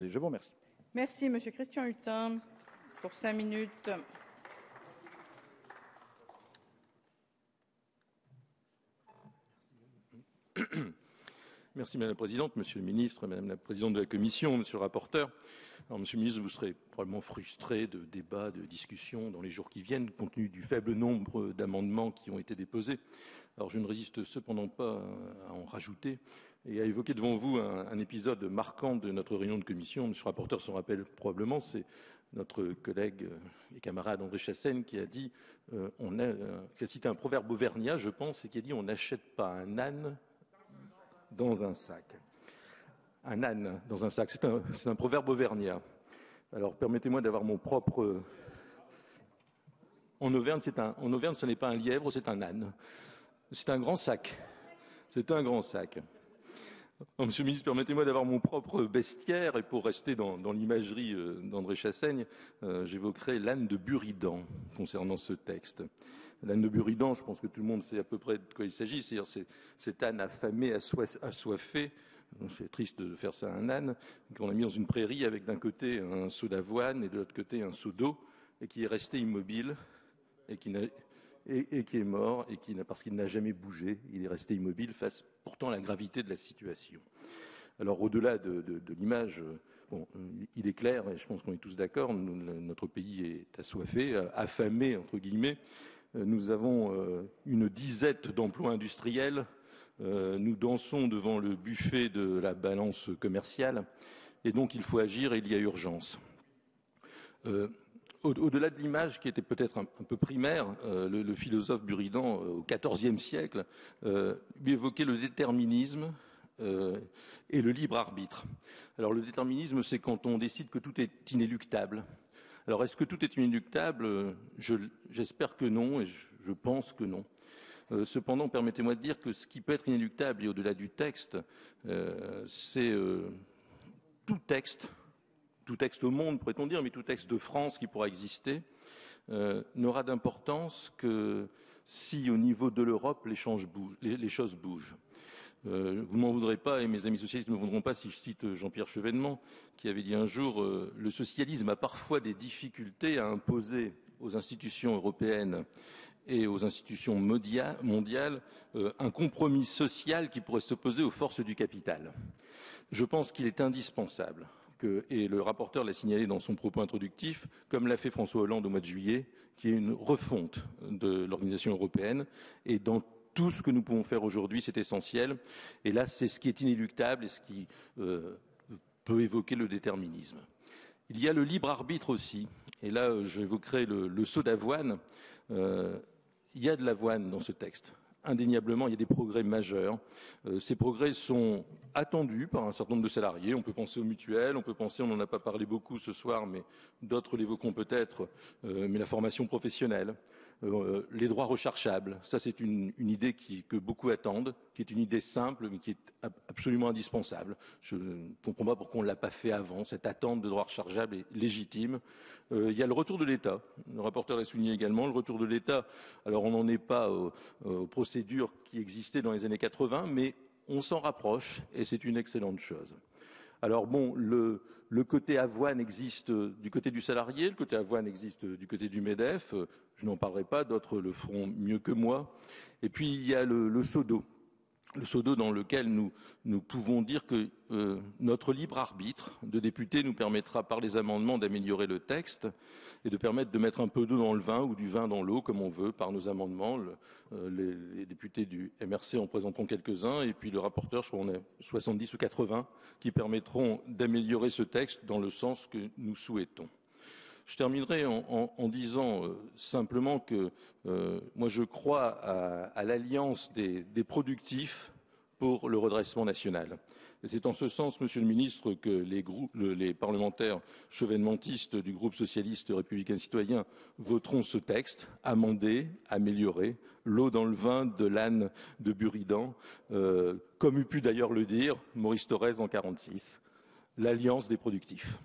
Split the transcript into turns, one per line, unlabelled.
Je vous remercie.
Merci, Monsieur Christian Hutin, pour 5 minutes.
Merci Madame la Présidente, Monsieur le Ministre, Madame la Présidente de la Commission, Monsieur le rapporteur. Alors, Monsieur le Ministre, vous serez probablement frustré de débats, de discussions dans les jours qui viennent, compte tenu du faible nombre d'amendements qui ont été déposés. Alors, je ne résiste cependant pas à en rajouter et à évoquer devant vous un épisode marquant de notre réunion de commission. Monsieur le rapporteur s'en rappelle probablement, c'est notre collègue et camarade André Chassaigne qui a dit, qui a cité un proverbe auvergnat, je pense, et qui a dit « on n'achète pas un âne dans un sac ». Un âne dans un sac, c'est un proverbe auvergnat. Alors permettez-moi d'avoir mon propre... En Auvergne, ce n'est pas un lièvre, c'est un âne. C'est un grand sac. C'est un grand sac. Alors, Monsieur le Ministre, permettez-moi d'avoir mon propre bestiaire, et pour rester dans l'imagerie d'André Chassaigne, j'évoquerai l'âne de Buridan concernant ce texte. L'âne de Buridan, je pense que tout le monde sait à peu près de quoi il s'agit, c'est-à-dire cet âne affamé, assoiffé. C'est triste de faire ça à un âne, qu'on a mis dans une prairie avec d'un côté un seau d'avoine et de l'autre côté un seau d'eau, et qui est resté immobile, et qui est mort, parce qu'il n'a jamais bougé. Il est resté immobile face pourtant à la gravité de la situation. Alors au-delà de l'image, bon, il est clair, et je pense qu'on est tous d'accord, notre pays est assoiffé, affamé, entre guillemets. Nous avons une disette d'emplois industriels. Nous dansons devant le buffet de la balance commerciale et donc il faut agir et il y a urgence. Au-delà de l'image qui était peut-être un peu primaire, le philosophe Buridan au XIVe siècle lui évoquait le déterminisme et le libre arbitre. Alors le déterminisme, c'est quand on décide que tout est inéluctable. Alors est-ce que tout est inéluctable? J'espère que non et je pense que non. Cependant, permettez-moi de dire que ce qui peut être inéluctable et au-delà du texte, c'est tout texte au monde, pourrait-on dire, mais tout texte de France qui pourra exister, n'aura d'importance que si au niveau de l'Europe les choses bougent. Vous ne m'en voudrez pas, et mes amis socialistes ne me voudront pas si je cite Jean-Pierre Chevènement, qui avait dit un jour « Le socialisme a parfois des difficultés à imposer aux institutions européennes et aux institutions mondiales un compromis social qui pourrait s'opposer aux forces du capital. » Je pense qu'il est indispensable, et le rapporteur l'a signalé dans son propos introductif, comme l'a fait François Hollande au mois de juillet, qu'il y ait une refonte de l'organisation européenne. Et dans tout ce que nous pouvons faire aujourd'hui, c'est essentiel. Et là, c'est ce qui est inéluctable et ce qui peut évoquer le déterminisme. Il y a le libre arbitre aussi. Et là, j'évoquerai le seau d'avoine. Il y a de l'avoine dans ce texte. Indéniablement, il y a des progrès majeurs. Ces progrès sont attendus par un certain nombre de salariés. On peut penser aux mutuelles, on peut penser, on n'en a pas parlé beaucoup ce soir, mais d'autres l'évoqueront peut-être, mais la formation professionnelle, les droits rechargeables. Ça, c'est une idée que beaucoup attendent, qui est une idée simple, mais qui est absolument indispensable. Je ne comprends pas pourquoi on ne l'a pas fait avant. Cette attente de droits rechargeables est légitime. Il y a le retour de l'État. Le rapporteur l'a souligné également. Le retour de l'État, alors on n'en est pas aux procédures qui existaient dans les années 80, mais on s'en rapproche et c'est une excellente chose. Alors bon, le côté avoine existe du côté du salarié, le côté avoine existe du côté du MEDEF. Je n'en parlerai pas, d'autres le feront mieux que moi. Et puis il y a le seau d'eau. Le seau d'eau dans lequel nous pouvons dire que notre libre arbitre de députés nous permettra par les amendements d'améliorer le texte et de permettre de mettre un peu d'eau dans le vin ou du vin dans l'eau comme on veut par nos amendements. Les députés du MRC en présenteront quelques-uns et puis le rapporteur, je crois qu'on est 70 ou 80, qui permettront d'améliorer ce texte dans le sens que nous souhaitons. Je terminerai en disant simplement que moi je crois à l'alliance des productifs pour le redressement national. Et c'est en ce sens, Monsieur le Ministre, que les parlementaires chevènementistes du groupe socialiste républicain citoyen voteront ce texte, amendé, amélioré, l'eau dans le vin de l'âne de Buridan, comme eût pu d'ailleurs le dire Maurice Thorez en 1946, l'alliance des productifs.